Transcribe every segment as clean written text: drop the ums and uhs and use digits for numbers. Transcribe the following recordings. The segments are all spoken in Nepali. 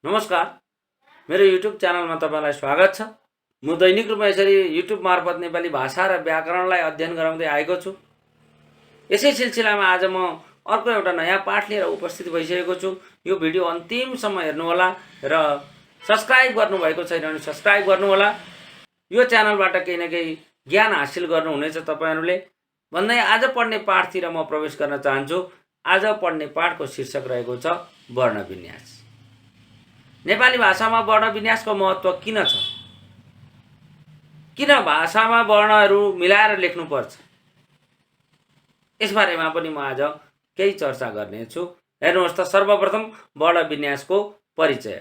नमस्कार, मेरो युट्युब च्यानलमा तपाईलाई स्वागत छ। म दैनिक रूपमा यसरी युट्युब मार्फत नेपाली भाषा र व्याकरणलाई अध्ययन गराउँदै आएको छु। यसै सिलसिलामा आज म अर्को एउटा नयाँ पाठ लिएर उपस्थित भइसकेको छु। यो भिडियो अन्तिमसम्म हेर्नुहोला र सब्स्क्राइब गर्नुभएको छैन भने सब्स्क्राइब गर्नुहोला। यो च्यानलबाट केही न केही ज्ञान हासिल गर्नुहुनेछ तपाईहरुले। भन्दै आज पढ्ने पाठतिर म प्रवेश गर्न चाहन्छु। आज पढ्ने पाठको शीर्षक रहेको छ वर्ण विन्यास। नेपाली भाषामा वर्ण विन्यासको महत्त्व किन छ? किन भाषामा वर्णहरू मिलाएर लेख्नुपर्छ? यसबारेमा पनि म आज केही चर्चा गर्नेछु। हेर्नुहोस् त, सर्वप्रथम वर्ण विन्यासको परिचय।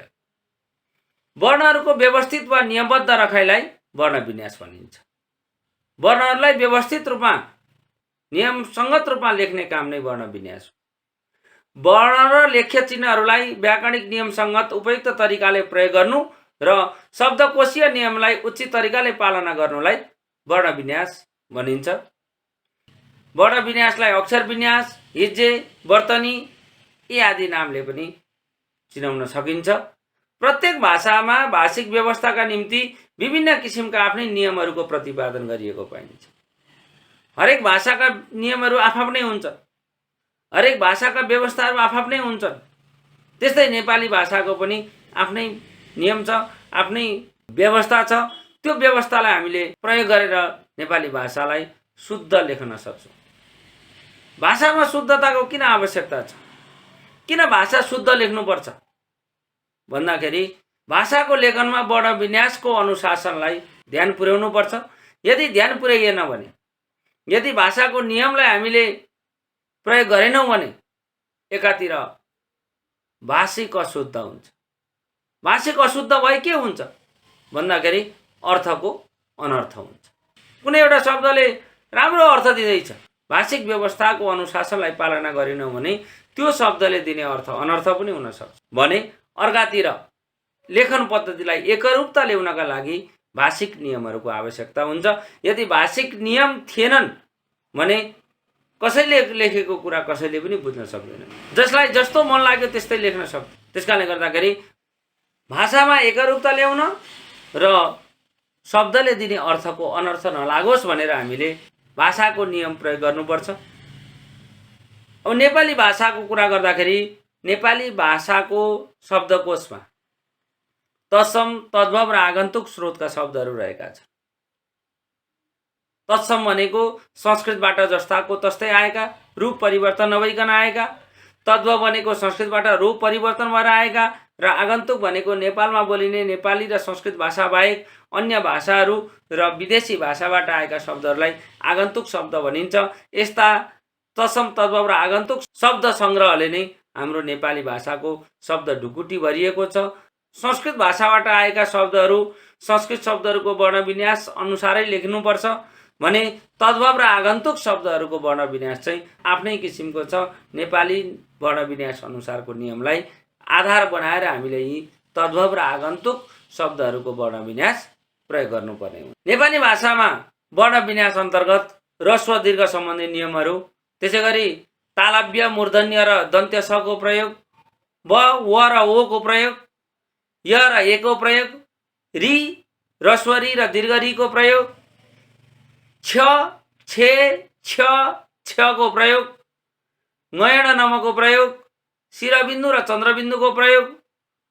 वर्णहरूको व्यवस्थित वा नियमबद्ध रखाइलाई वर्ण विन्यास भनिन्छ। वर्णहरूलाई व्यवस्थित रूपमा नियमसङ्गत रूपमा लेख्ने काम नै वर्ण विन्यास हो। वर्ण र लेख्य चिन्हहरूलाई व्याकरणिक नियमसङ्गत उपयुक्त तरिकाले प्रयोग गर्नु र शब्दकोशीय नियमलाई उचित तरिकाले पालना गर्नुलाई वर्ण विन्यास भनिन्छ। वर्ण विन्यासलाई अक्षर विन्यास, हिज्जे, वर्तनी यी आदि नामले पनि चिनाउन सकिन्छ। प्रत्येक भाषामा भाषिक व्यवस्थाका निम्ति विभिन्न किसिमका आफ्नै नियमहरूको प्रतिपादन गरिएको पाइन्छ। हरेक भाषाका नियमहरू आफ्नै हुन्छन्। हरेक भाषाका व्यवस्थाहरू आफ्नै हुन्छन्। त्यस्तै नेपाली भाषाको पनि आफ्नै नियम छ, आफ्नै व्यवस्था छ। त्यो व्यवस्थालाई हामीले प्रयोग गरेर नेपाली भाषालाई शुद्ध लेख्न सक्छौँ। भाषामा शुद्धताको किन आवश्यकता छ? किन भाषा शुद्ध लेख्नुपर्छ भन्दाखेरि भाषाको लेखनमा वर्ण विन्यासको अनुशासनलाई ध्यान पुर्याउनु पर्छ। यदि ध्यान पुर्याइएन भने, यदि भाषाको नियमलाई हामीले प्रयोग गरेनौँ भने एकातिर भाषिक अशुद्ध हुन्छ। भाषिक अशुद्ध भए के हुन्छ भन्दाखेरि अर्थको अनर्थ हुन्छ। कुनै एउटा शब्दले राम्रो अर्थ दिँदैछ, भाषिक व्यवस्थाको अनुशासनलाई पालना गरेनौँ भने त्यो शब्दले दिने अर्थ अनर्थ पनि हुन सक्छ। भने अर्कातिर लेखन पद्धतिलाई एकरूपता ल्याउनका लागि भाषिक नियमहरूको आवश्यकता हुन्छ। यदि भाषिक नियम थिएनन् भने कसैले लेखेको कुरा कसैले पनि बुझ्न सक्दैन। जसलाई जस्तो मन लाग्यो त्यस्तै लेख्न सक्छ। त्यसकारणले गर्दाखेरि भाषामा एकरूपता ल्याउन र शब्दले दिने अर्थको अनर्थ नलागोस् भनेर हामीले भाषाको नियम प्रयोग गर्नुपर्छ। अब नेपाली भाषाको कुरा गर्दाखेरि नेपाली भाषाको शब्दकोशमा तत्सम, तद्भव र आगन्तुक स्रोतका शब्दहरू रहेका छन्। तत्सम भनेको संस्कृतबाट जस्ताको तस्तै आएका, रूप परिवर्तन नभइकन आएका। तद्भव भनेको संस्कृतबाट रूप परिवर्तन भएर आएका र आगन्तुक भनेको नेपालमा बोलिने नेपाली र संस्कृत भाषा बाहेक अन्य भाषाहरू र विदेशी भाषाबाट आएका शब्दहरूलाई आगन्तुक शब्द भनिन्छ। यस्ता तत्सम, तद्भव र आगन्तुक शब्द सङ्ग्रहले नै हाम्रो नेपाली भाषाको शब्द ढुकुटी भरिएको छ। संस्कृत भाषाबाट आएका शब्दहरू संस्कृत शब्दहरूको वर्ण विन्यास अनुसारै लेख्नुपर्छ भने तद्भव र आगन्तुक शब्दहरूको वर्ण विन्यास चाहिँ आफ्नै किसिमको छ। नेपाली वर्ण विन्यास अनुसारको नियमलाई आधार बनाएर हामीले यी तद्भव र आगन्तुक शब्दहरूको वर्ण विन्यास प्रयोग गर्नुपर्ने हुन्छ। नेपाली भाषामा वर्ण विन्यास अन्तर्गत ह्रस्व दीर्घ सम्बन्धी नियमहरू, त्यसै गरी तालव्य, मूर्धन्य र दन्त्य स को प्रयोग, व र ओ को प्रयोग, य र ए को प्रयोग, री, ह्रस्व री र दीर्घ री को प्रयोग, छ, छे, छ, छ को प्रयोग, नयण नम को प्रयोग, शिरबिन्दु र चन्द्रबिन्दुको प्रयोग,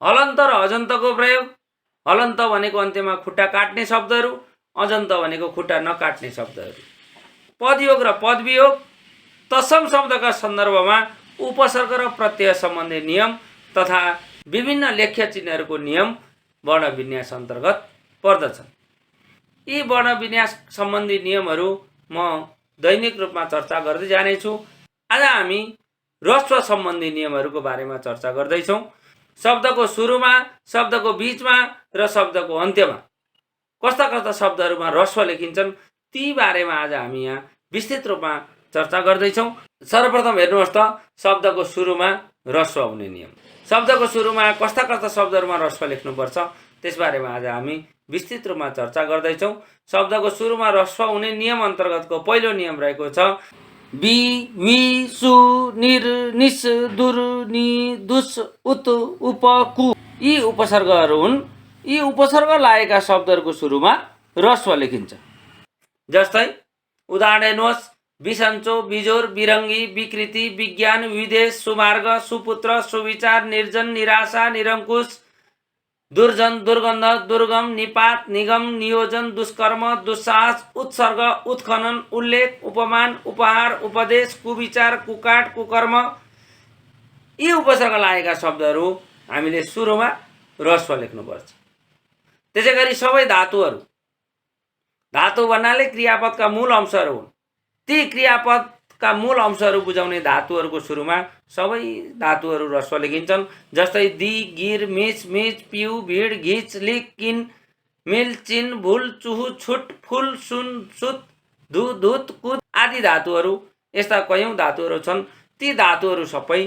हलन्त र अजन्त को प्रयोग। हलन्त भनेको अन्त्यमा खुट्टा काट्ने शब्दहरू, अजन्त भनेको खुट्टा नकाट्ने शब्दहरू। पदयोग र पदवियोग। तत्सम शब्दका सन्दर्भमा उपसर्ग र प्रत्यय सम्बन्धी नियम तथा विभिन्न लेख्य चिन्हहरूको नियम वर्ण विन्यास अन्तर्गत पर्दछन्। यी वर्ण विन्यास सम्बन्धी नियमहरू म दैनिक रूपमा चर्चा गर्दै जानेछु। आज हामी ह्रस्व सम्बन्धी नियमहरूको बारेमा चर्चा गर्दैछौँ। शब्दको सुरुमा, शब्दको बीचमा र शब्दको अन्त्यमा कस्ता कस्ता शब्दहरूमा ह्रस्व लेखिन्छन् ती बारेमा आज हामी यहाँ विस्तृत रूपमा चर्चा गर्दैछौँ। सर्वप्रथम हेर्नुहोस् त, शब्दको सुरुमा ह्रस्व हुने नियम। शब्दको सुरुमा कस्ता कस्ता शब्दहरूमा ह्रस्व लेख्नुपर्छ त्यसबारेमा आज हामी विस्तृत रूपमा चर्चा गर्दैछौँ। शब्दको सुरुमा ह्रस्व हुने नियम अन्तर्गतको पहिलो नियम रहेको छ बी, वी, सु, निर, निस, दुर, नि, दुस, उत, उप, कु। यी उपसर्गहरू हुन्। यी उपसर्ग लागेका शब्दहरूको सुरुमा ह्रस्व लेखिन्छ। जस्तै उदाहरण हेर्नुहोस्, बिसन्चो, बिजोर, बिरङ्गी, विकृति, विज्ञान, विदेश, सुमार्ग, सुपुत्र, सुविचार, निर्जन, निराशा, निरङ्कुश, दुर्जन, दुर्गन्ध, दुर्गम, निपात, निगम, नियोजन, दुष्कर्म, दुस्साहस, उत्सर्ग, उत्खनन, उल्लेख, उपमान, उपहार, उपदेश, कुविचार, कुकाट, कुकर्म, यी उपसर्ग लागेका शब्दहरू हामीले सुरुमा ह्रस्व लेख्नुपर्छ। त्यसै गरी सबै धातुहरू, धातु भन्नाले क्रियापदका मूल अंशहरू हुन्। ती क्रियापदका मूल अंशहरू बुझाउने धातुहरूको सुरुमा सबै धातुहरू ह्रस्व लेखिन्छन्। जस्तै दि, गिर, मिच, मिच, पिउ, भिड, घिच, लिक, किन, मिल, चिन, भुल, चुहु, छुट, फुल, सुन, सुत, धु, धुत, कुत आदि धातुहरू। यस्ता कयौं धातुहरू छन्। ती धातुहरू सबै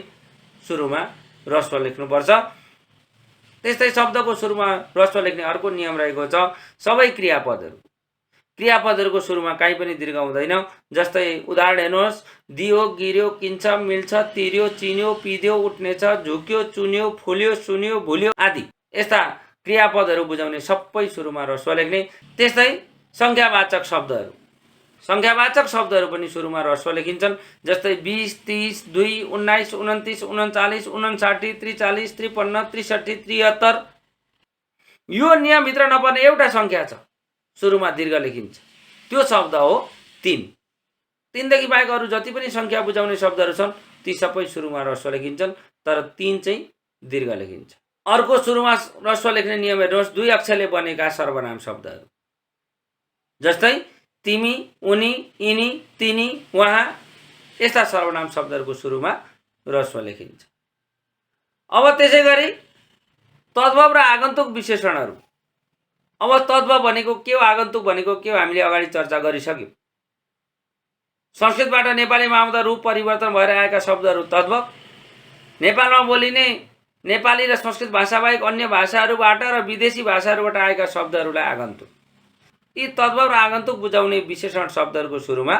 सुरुमा ह्रस्व लेख्नुपर्छ। त्यस्तै शब्दको सुरुमा ह्रस्व लेख्ने अर्को नियम रहेको छ, सबै क्रियापदहरूको सुरुमा काहीँ पनि दीर्घ हुँदैन। जस्तै उदाहरण हेर्नुहोस्, दियो, गिर्यो, किन्छ, मिल्छ, तिर्यो, चिन्यो, पिद्यो, उठ्नेछ, झुक्यो, चुन्यो, फुल्यो, सुन्यो, भुल्यो आदि यस्ता क्रियापदहरू बुझाउने सबै सुरुमा ह्रस्व लेख्ने। त्यस्तै संख्यावाचक शब्दहरू पनि सुरुमा ह्रस्व लेखिन्छन्। जस्तै 20, 30, 2, 19, 29, 39, 59, 43, 53, 63, 73। यो नियमभित्र नपर्ने एउटा संख्या छ, सुरुमा दीर्घ लेखिन्छ, त्यो शब्द हो 3। 3 देखि बाहेक अरू जति पनि संख्या बुझाउने शब्दहरू छन् ती सबै सुरुमा ह्रस्व लेखिन्छन्, तर 3 चाहिँ दीर्घ लेखिन्छ। अर्को सुरुमा ह्रस्व लेख्ने नियम हेर्नुहोस्, 2 अक्षरले बनेका सर्वनाम शब्दहरू। जस्तै तिमी, उनी, यिनी, तिनी, उहाँ यस्ता सर्वनाम शब्दहरूको सुरुमा ह्रस्व लेखिन्छ। अब त्यसै गरी तद्भव र आगन्तुक विशेषणहरू। अब तद्भव भनेको के हो, आगन्तुक भनेको के हो, हामीले अगाडि चर्चा गरिसक्यौँ। संस्कृतबाट नेपालीमा आउँदा रूप परिवर्तन भएर आएका शब्दहरू तद्भव। नेपालमा बोलिने नेपाली र संस्कृत भाषाबाहेक अन्य भाषाहरूबाट र विदेशी भाषाहरूबाट आएका शब्दहरूलाई आगन्तुक। यी तद्भव र आगन्तुक बुझाउने विशेषण शब्दहरूको सुरुमा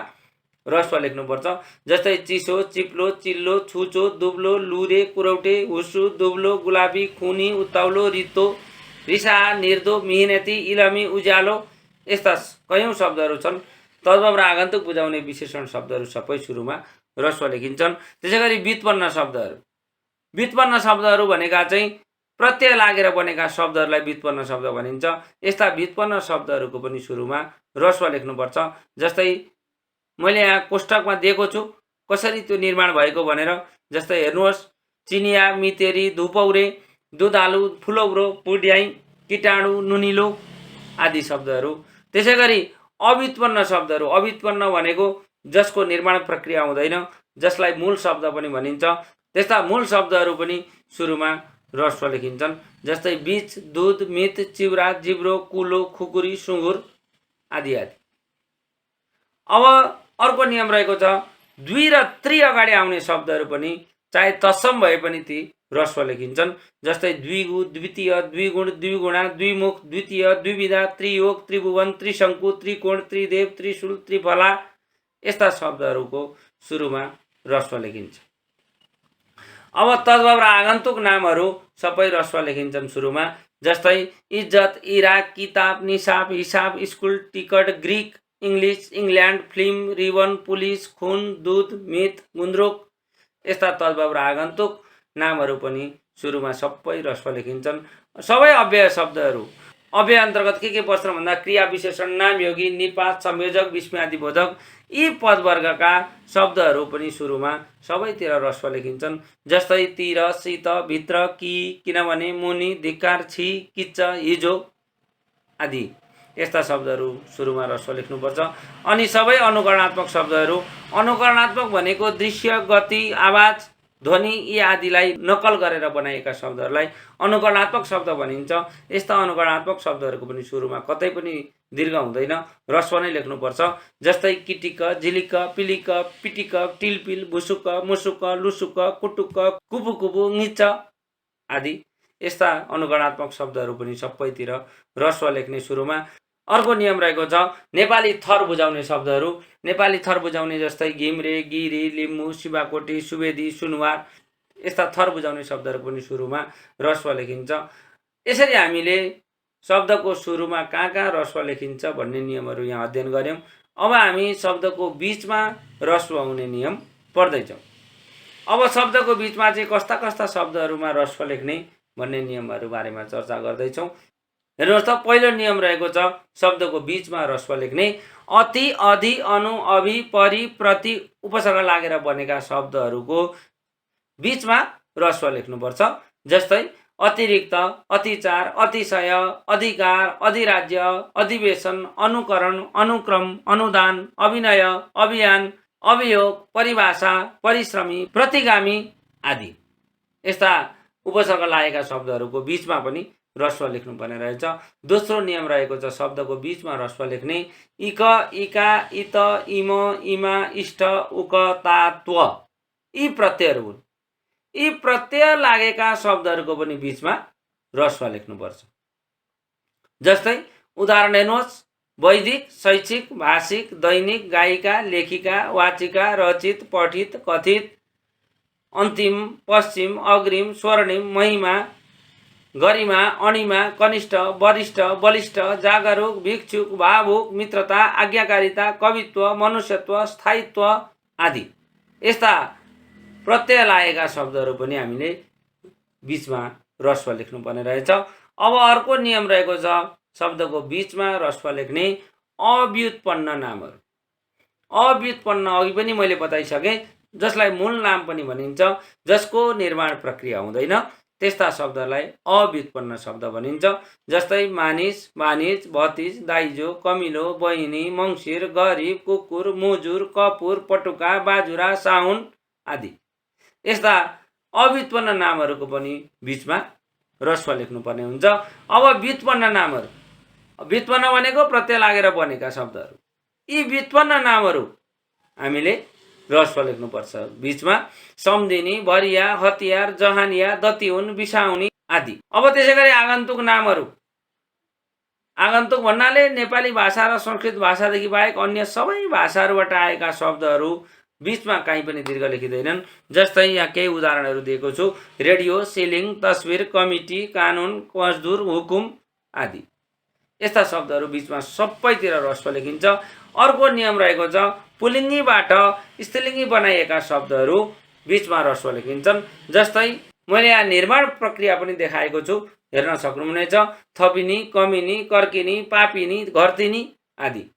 ह्रस्व लेख्नुपर्छ। जस्तै चिसो, चिप्लो, चिल्लो, छुचो, दुब्लो, लुरे, कुरौटे, हुस्सु, दुब्लो, गुलाबी, खुनी, उत्ताउलो, रित्तो, रिसा, निर्दो, मिहिनेती, इलमी, उज्यालो यस्ता कयौं शब्दहरू छन्। तद्भव र आगन्तुक बुझाउने विशेषण शब्दहरू सबै सुरुमा ह्रस्व लेखिन्छन्। त्यसै गरी व्युत्पन्न शब्दहरू भनेका चाहिँ प्रत्यय लागेर बनेका शब्दहरूलाई व्युत्पन्न शब्द भनिन्छ। यस्ता व्युत्पन्न शब्दहरूको पनि सुरुमा ह्रस्व लेख्नुपर्छ। जस्तै मैले यहाँ कोष्टकमा दिएको छु कसरी त्यो निर्माण भएको भनेर। जस्तै हेर्नुहोस्, चिनिया, मितेरी, धुपौरे, दुधालु, फुलौरो, पुड्याई, कीटाणु, नुनिलो आदि शब्दहरू। त्यसै गरी अव्युत्पन्न शब्दहरू, अव्युत्पन्न भनेको जसको निर्माण प्रक्रिया हुँदैन, जसलाई मूल शब्द पनि भनिन्छ, त्यस्ता मूल शब्दहरू पनि सुरुमा ह्रस्व लेखिन्छन्। जस्तै बीच, दुध, मित, चिउरा, जिब्रो, कुलो, खुकुरी, सुँगुर आदि आदि। अब अर्को नियम रहेको छ, द्वि र त्रि अगाडि आउने शब्दहरू पनि चाहे तत्सम भए पनि ती ह्रस्व लेखिन्छन्। जस्तै द्विगु, द्वितीय, द्विगुण, द्विगुणा, द्विमुख, द्वितीय, द्विविधा, त्रियोग, त्रिभुवन, त्रिशङ्कु, त्रिकोण, त्रिदेव, त्रिशूल, त्रिफला यस्ता शब्दहरूको सुरुमा ह्रस्व लेखिन्छ। अब तद्भव र आगन्तुक नामहरू सबै ह्रस्व लेखिन्छन् सुरुमा। जस्तै इज्जत, इराक, किताब, निसाब, हिसाब, school, ticket, Greek, English, England, film, ribbon, police, खुन, दूध, मित, गुन्द्रुक यस्ता तद्भव र आगन्तुक नामहरू पनि सुरुमा सबै ह्रस्व लेखिन्छन्। सबै अव्यय शब्दहरू, अव्यय अन्तर्गत के पर्छन् भन्दा क्रिया विशेषण, नामयोगी, निपात, संयोजक, विस्मयादिबोधक यी पदवर्गका शब्दहरू पनि सुरुमा सबैतिर ह्रस्व लेखिन्छन्। जस्तै तिर, शीत, भित्र, कि, किनभने, मुनि, धिक्कार, छि, किच्च, हिजो आदि यस्ता शब्दहरू सुरुमा ह्रस्व लेख्नुपर्छ। अनि सबै अनुकरणात्मक शब्दहरू, अनुकरणात्मक भनेको दृश्य, गति, आवाज, ध्वनि यी आदिलाई नकल गरेर बनाएका शब्दहरूलाई अनुकरणात्मक शब्द भनिन्छ। यस्ता अनुकरणात्मक शब्दहरूको पनि सुरुमा कतै पनि दीर्घ हुँदैन, ह्रस्व नै लेख्नुपर्छ। जस्तै किटिक, झिलिक, पिलिक, पिटिक, टिलपिल, भुसुक, मुसुक, लुसुक, कुटुक, कुपुकुपु, ङिच्च आदि यस्ता अनुकरणात्मक शब्दहरू पनि सबैतिर ह्रस्व लेख्ने सुरुमा। अर्को नियम रहेको छ नेपाली थर बुझाउने शब्दहरू। नेपाली थर बुझाउने जस्तै घिम्रे, गिरी, लिम्बू, शिवाकोटी, सुवेदी, सुनुवार यस्ता थर बुझाउने शब्दहरू पनि सुरुमा ह्रस्व लेखिन्छ। यसरी हामीले शब्दको सुरुमा कहाँ कहाँ ह्रस्व लेखिन्छ भन्ने नियमहरू यहाँ अध्ययन गऱ्यौँ। अब हामी शब्दको बिचमा ह्रस्व हुने नियम पढ्दैछौँ। अब शब्दको बिचमा चाहिँ कस्ता कस्ता शब्दहरूमा ह्रस्व लेख्ने भन्ने नियमहरू बारेमा चर्चा गर्दैछौँ। हेर्नुहोस् त, पहिलो नियम रहेको छ शब्दको बिचमा ह्रस्व लेख्ने। अति, अधि, अनु, अभि, परि, प्रति उपसर्ग लागेर बनेका शब्दहरूको बिचमा ह्रस्व लेख्नुपर्छ। जस्तै अतिरिक्त, अतिचार, अतिशय, अधिकार, अधिराज्य, अधिवेशन, अनुकरण, अनुक्रम, अनुदान, अभिनय, अभियान, अभियोग, परिभाषा, परिश्रमी, प्रतिगामी आदि यस्ता उपसर्ग लागेका शब्दहरूको बिचमा पनि ह्रस्व लेख्नुपर्ने रहेछ। दोस्रो नियम रहेको छ शब्दको बिचमा ह्रस्व लेख्ने। इक, इका, इत, इम, इमा, इष्ट, उक, ता, त्व यी प्रत्ययहरू हुन्। यी प्रत्यय लागेका शब्दहरूको पनि बिचमा ह्रस्व लेख्नुपर्छ। जस्तै उदाहरण हेर्नुहोस्, वैदिक, शैक्षिक, भाषिक, दैनिक, गायिका, लेखिका, वाचिका, रचित, पठित, कथित, अन्तिम, पश्चिम, अग्रिम, स्वर्णिम, महिमा, गरिमा, अणिमा, कनिष्ठ, वरिष्ठ, बलिष्ठ, जागरुक, भिक्षुक, भावुक, मित्रता, आज्ञाकारिता, कवित्व, मनुष्यत्व, स्थायित्व आदि यस्ता प्रत्यय लागेका शब्दहरू पनि हामीले बिचमा ह्रस्व लेख्नुपर्ने रहेछ। अब अर्को नियम रहेको छ शब्दको बिचमा ह्रस्व लेख्ने अव्युत्पन्न नामहरू। अव्युत्पन्न अघि पनि मैले बताइसकेँ, जसलाई मूल नाम पनि भनिन्छ, जसको निर्माण प्रक्रिया हुँदैन, त्यस्ता शब्दलाई अव्युत्पन्न शब्द भनिन्छ। जस्तै मानिस, मानिज, भतिज, दाइजो, कमिलो, बहिनी, मङ्सिर, गरिब, कुकुर, मुजुर, कपुर, पटुका, बाजुरा, साउन आदि यस्ता अव्युत्पन्न नामहरूको पनि बिचमा ह्रस्व लेख्नुपर्ने हुन्छ। अब व्युत्पन्न नामहरू, व्युत्पन्न भनेको प्रत्यय लागेर बनेका शब्दहरू। यी व्युत्पन्न नामहरू हामीले ह्रस्व लेख्नुपर्छ बिचमा। सम्धिनी, भरिया, हतियार, जहानिया, दतिउन, बिसाउनी आदि। अब त्यसै गरी आगन्तुक नामहरू। आगन्तुक भन्नाले नेपाली भाषा र संस्कृत भाषादेखि बाहेक अन्य सबै भाषाहरूबाट आएका शब्दहरू बिचमा कहीँ पनि दीर्घ लेखिँदैनन्। जस्तै यहाँ केही उदाहरणहरू दिएको छु। रेडियो, सिलिङ, तस्बिर, कमिटी, कानुन, मजदुर, हुकुम आदि यस्ता शब्दहरू बिचमा सबैतिर ह्रस्व लेखिन्छ। अर्को नियम रहेको छ पुल्लिङ्गीबाट स्त्रीलिङ्गी बनाइएका शब्दहरू बिचमा ह्रस्व लेखिन्छन्। जस्तै मैले यहाँ निर्माण प्रक्रिया पनि देखाएको छु, हेर्न सक्नुहुनेछ। थपिनी, कमिनी, कर्किनी, पापिनी, घरतिनी आदि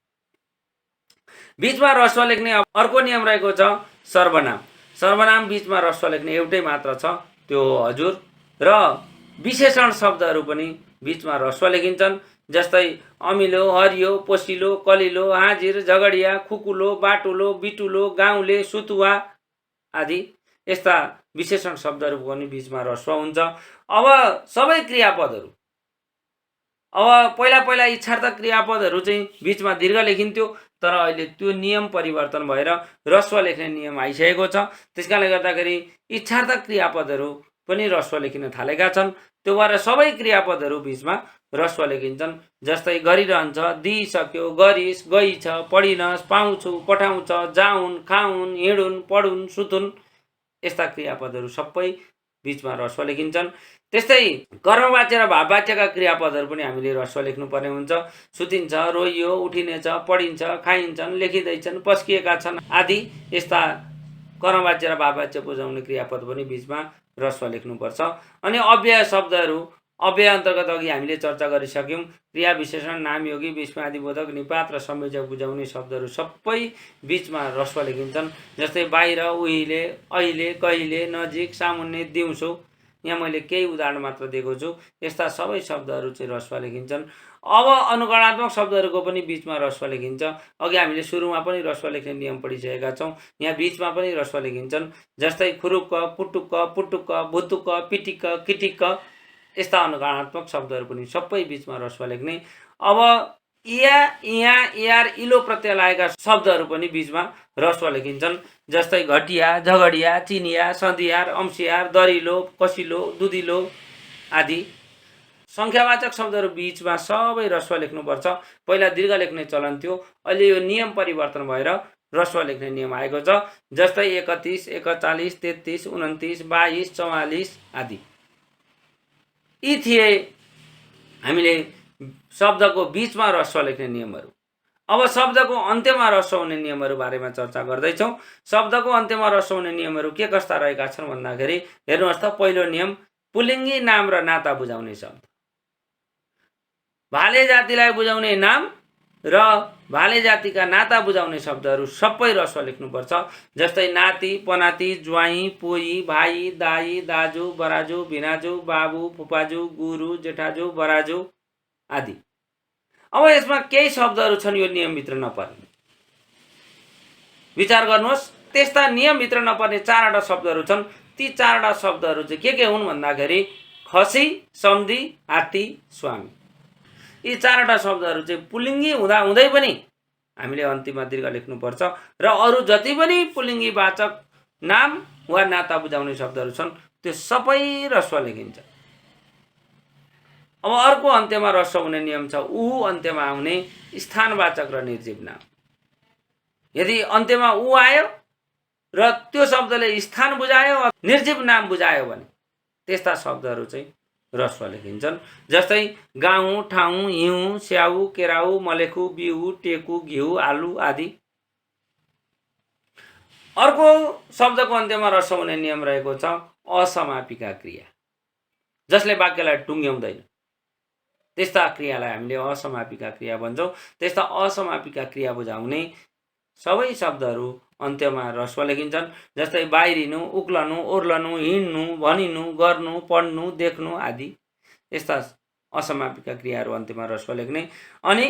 बिचमा ह्रस्व लेख्ने। अर्को नियम रहेको छ सर्वनाम। सर्वनाम बिचमा ह्रस्व लेख्ने एउटै मात्र छ, त्यो हो हजुर। र विशेषण शब्दहरू पनि बिचमा ह्रस्व लेखिन्छन्। जस्तै अमिलो, हरियो, पोसिलो, कलिलो, हाजिर, झगडिया, खुकुलो, बाटुलो, बिटुलो, गाउँले, सुतुवा आदि यस्ता विशेषण शब्दहरू पनि बिचमा ह्रस्व हुन्छ। अब सबै क्रियापदहरू, अब पहिला इच्छार्थक क्रियापदहरू चाहिँ बिचमा दीर्घ लेखिन्थ्यो, तर अहिले त्यो नियम परिवर्तन भएर ह्रस्व लेख्ने नियम आइसकेको छ। त्यसकारणले गर्दाखेरि इच्छार्थक क्रियापदहरू पनि ह्रस्व लेखिन थालेका छन्। त्यो भएर सबै क्रियापदहरू बिचमा ह्रस्व लेखिन्छन्। जस्तै गरिरहन्छ, दिइसक्यो, गरिस्, गइछ, पढिनस्, पाउँछु, पठाउँछ, जाउन्, खाउन्, हिँडुन्, पढुन्, सुतुन् यस्ता क्रियापदहरू सबै बिचमा ह्रस्व लेखिन्छन्। त्यस्तै कर्मवाच्य र भाववाच्यका क्रियापदहरू पनि हामीले ह्रस्व लेख्नुपर्ने हुन्छ। सुतिन्छ, रोइयो, उठिनेछ, पढिन्छ, खाइन्छन्, लेखिँदैछन्, पस्किएका छन् आदि यस्ता कर्मवाच्य र भाववाच्य बुझाउने क्रियापद पनि बिचमा ह्रस्व लेख्नुपर्छ। अनि अव्यय शब्दहरू, अव्यय अन्तर्गत अघि हामीले चर्चा गरिसक्यौँ। क्रिया, विशेषण, नामयोगी, विस्मयादिबोधक, निपात र संयोजक बुझाउने शब्दहरू सबै बिचमा ह्रस्व लेखिन्छन्। जस्तै बाहिर, उहिले, अहिले, कहिले, नजिक, सामुन्ने, दिउँसो यहाँ मैले केही उदाहरण मात्र दिएको छु। यस्ता सबै शब्दहरू चाहिँ ह्रस्व लेखिन्छन्। अब अनुकरणात्मक शब्दहरूको पनि बिचमा ह्रस्व लेखिन्छ। अघि हामीले सुरुमा पनि ह्रस्व लेख्ने नियम पढिसकेका छौँ। यहाँ बिचमा पनि ह्रस्व लेखिन्छन्। जस्तै खुरुक्क, पुटुक्क, पुटुक्क, भुतुक्क, पिटिक्क, किटिक्क यस्ता अनुकरणात्मक शब्दहरू पनि सबै बिचमा ह्रस्व लेख्ने। अब इया, यहाँ, यार, इलो प्रत्यय लागेका शब्दहरू पनि बिचमा ह्रस्व लेखिन्छन्। जस्तै घटिया, झगडिया, चिनिया, सधियार, अंशियार, दरिलो, कसिलो, दुधिलो आदि। सङ्ख्यावाचक शब्दहरू बिचमा सबै ह्रस्व लेख्नुपर्छ। पहिला दीर्घ लेख्ने चलन थियो, अहिले यो नियम परिवर्तन भएर ह्रस्व लेख्ने नियम आएको छ। जस्तै 31, 41, 33, 29, 22, 44 आदि यी थिए हामीले शब्दको बीचमा ह्रस्व लेख्ने नियमहरू। अब शब्दको अन्त्यमा ह्रस्व हुने नियमहरू बारेमा चर्चा गर्दैछौँ। शब्दको अन्त्यमा ह्रस्व हुने नियमहरू के कस्ता रहेका छन् भन्दाखेरि हेर्नुहोस् त, पहिलो नियम पुल्लिङ्गी नाम र नाता बुझाउने शब्द। भाले जातिलाई बुझाउने नाम र भाले जातिका नाता बुझाउने शब्दहरू सबै ह्रस्व लेख्नुपर्छ। जस्तै नाति, पनाति, ज्वाइँ, पोइ, भाइ, दाइ, दाजु, बराजु, भिनाजु, बाबु, फुपाजु, गुरु, जेठाजु, बराजु आदि। अब यसमा केही शब्दहरू छन् यो नियमभित्र नपर्ने, विचार गर्नुहोस्। त्यस्ता नियमभित्र नपर्ने 4वटा शब्दहरू छन्। ती 4वटा शब्दहरू चाहिँ के हुन् भन्दाखेरि खसी, सम्धि, हात्ती, स्वामी। यी 4वटा शब्दहरू चाहिँ पुल्लिङ्गी हुँदै पनि हामीले अन्तिममा दीर्घ लेख्नुपर्छ र अरू जति पनि पुल्लिङ्गीवाचक नाम वा नाता बुझाउने शब्दहरू छन् त्यो सबै ह्रस्व लेखिन्छ। अब अर्को अन्त्यमा ह्रस्व हुने नियम छ उ अन्त्यमा आउने स्थानवाचक र निर्जीव नाम। यदि अन्त्यमा उ आयो र त्यो शब्दले स्थान बुझायो, निर्जीव नाम बुझायो भने त्यस्ता शब्दहरू चाहिँ ह्रस्व लेखिन्छन्। जस्तै गाउँ, ठाउँ, हिउँ, स्याउ, केराउ, मलेखु, बिउ, टेकु, घिउ, आलु आदि। अर्को शब्दको अन्त्यमा ह्रस्व हुने नियम रहेको छ असमापिका क्रिया, जसले वाक्यलाई टुङ्ग्याउँदैन। त्यस्ता क्रियालाई हामीले असमापिका क्रिया भन्छौँ। त्यस्ता असमापिका क्रिया बुझाउने सबै शब्दहरू अन्त्यमा ह्रस्व लेखिन्छन्। जस्तै बाहिरिनु, उक्लनु, ओर्लनु, हिँड्नु, भनिनु, गर्नु, पढ्नु, देख्नु आदि। यस्ता असमापिका क्रियाहरू अन्त्यमा ह्रस्व लेख्ने। अनि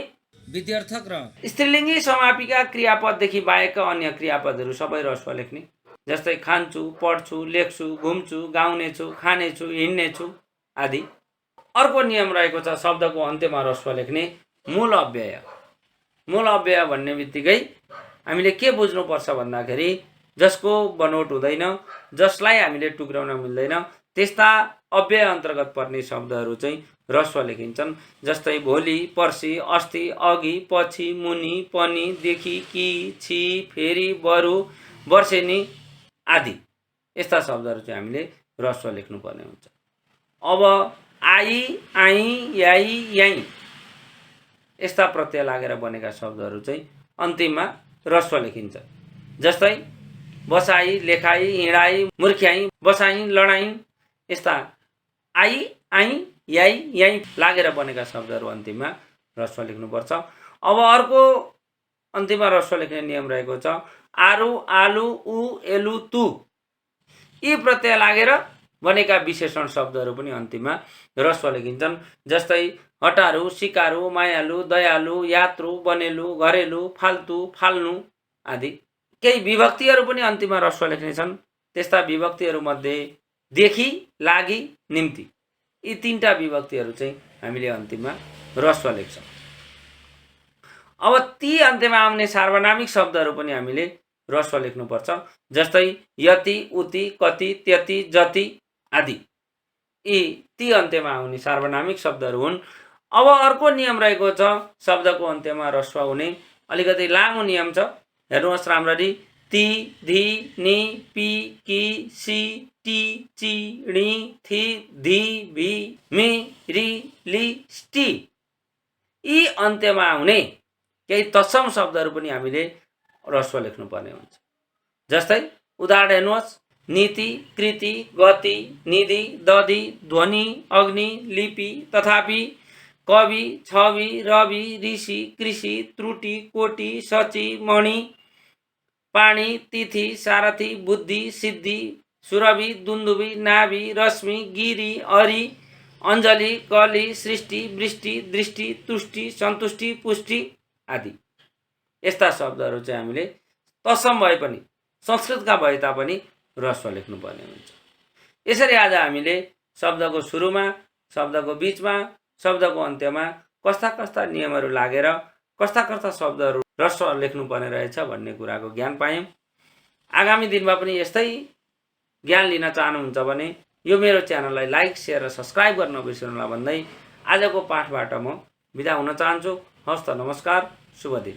विध्यर्थक र स्त्रीलिङ्गी समापिका क्रियापददेखि बाहेकका अन्य क्रियापदहरू सबै ह्रस्व लेख्ने। जस्तै खान्छु, पढ्छु, लेख्छु, घुम्छु, गाउनेछु, खानेछु, हिँड्नेछु आदि। अर्को नियम रहेको छ शब्दको अन्त्यमा ह्रस्व लेख्ने मूल अव्यय। मूल अव्यय भन्ने बित्तिकै हामीले के बुझ्नुपर्छ भन्दाखेरि जसको बनोट हुँदैन, जसलाई हामीले टुक्राउन मिल्दैन, त्यस्ता अव्यय अन्तर्गत पर्ने शब्दहरू चाहिँ ह्रस्व लेखिन्छन्। जस्तै भोलि, पर्सि, अस्ति, अघि, पछि, मुनि, पनि, देखि, कि, छि, फेरि, बरु, वर्षेनी आदि। यस्ता शब्दहरू चाहिँ हामीले ह्रस्व लेख्नुपर्ने हुन्छ। अब आई, आई, याई, याई यस्ता प्रत्यय लागेर बनेका शब्दहरू चाहिँ अन्तिममा ह्रस्व लेखिन्छ। जस्तै बसाई, लेखाई, हिँडाई, मूर्ख्याई, बसाई, लडाई यस्ता आई, आई, याई, याई लागेर बनेका शब्दहरू अन्तिममा ह्रस्व लेख्नुपर्छ। अब अर्को अन्तिममा ह्रस्व लेख्ने नियम रहेको छ आरु, आलु, उ, एलु, तु यी प्रत्यय लागेर बनेका विशेषण शब्दहरू पनि अन्तिममा ह्रस्व लेखिन्छन्। जस्तै हटारु, सिकारु, मायालु, दयालु, यात्रु, बनेलु, घरेलु, फाल्तु, फाल्नु आदि। केही विभक्तिहरू पनि अन्तिममा ह्रस्व लेख्ने छन्। त्यस्ता विभक्तिहरूमध्ये देखि, लागि, निम्ति यी 3टा विभक्तिहरू चाहिँ हामीले अन्तिममा ह्रस्व लेख्छौँ। अब ती अन्त्यमा आउने सार्वनामिक शब्दहरू पनि हामीले ह्रस्व लेख्नुपर्छ। जस्तै यति, उति, कति, त्यति, जति आदि। यी ती अन्त्यमा आउने सार्वनामिक शब्दहरू हुन्। अब अर्को नियम रहेको छ शब्दको अन्त्यमा ह्रस्व हुने अलिकति लामो नियम छ। हेर्नुहोस् राम्ररी। ति, धि, नि, पि, कि, सि, टि, चि, णि, थि, धि, भि, मि, रि, लि, स्टि यी अन्त्यमा आउने केही तत्सम शब्दहरू पनि हामीले ह्रस्व लेख्नुपर्ने हुन्छ। जस्तै उदाहरण हेर्नुहोस्। नीति, कृति, गति, निधि, दधि, ध्वनि, अग्नि, लिपि, तथापि, कवि, छवि, रवि, ऋषि, कृषि, त्रुटि, कोटि, सची, मणि, पाणी, तिथि, सारथी, बुद्धि, सिद्धि, सुरभि, दुन्दुभि, नाभि, रश्मि, गिरी, अरि, अञ्जली, कली, सृष्टि, वृष्टि, दृष्टि, तुष्टि, सन्तुष्टि, पुष्टि आदि। यस्ता शब्दहरू चाहिँ हामीले तत्सम भए पनि संस्कृतका भए तापनि ह्रस्व लेख्नुपर्ने हुन्छ। यसरी आज हामीले शब्दको सुरुमा, शब्दको बीचमा, शब्दको अन्त्यमा कस्ता कस्ता नियमहरू लागेर कस्ता कस्ता शब्दहरू ह्रस्व लेख्नुपर्ने रहेछ भन्ने कुराको ज्ञान पायौँ। आगामी दिनमा पनि यस्तै ज्ञान लिन चाहनुहुन्छ भने यो मेरो च्यानललाई लाइक, सेयर र सब्सक्राइब गर्न नबिर्सनुहोला भन्दै आजको पाठबाट म बिदा हुन चाहन्छु। हस्त, नमस्कार, शुभ दिन।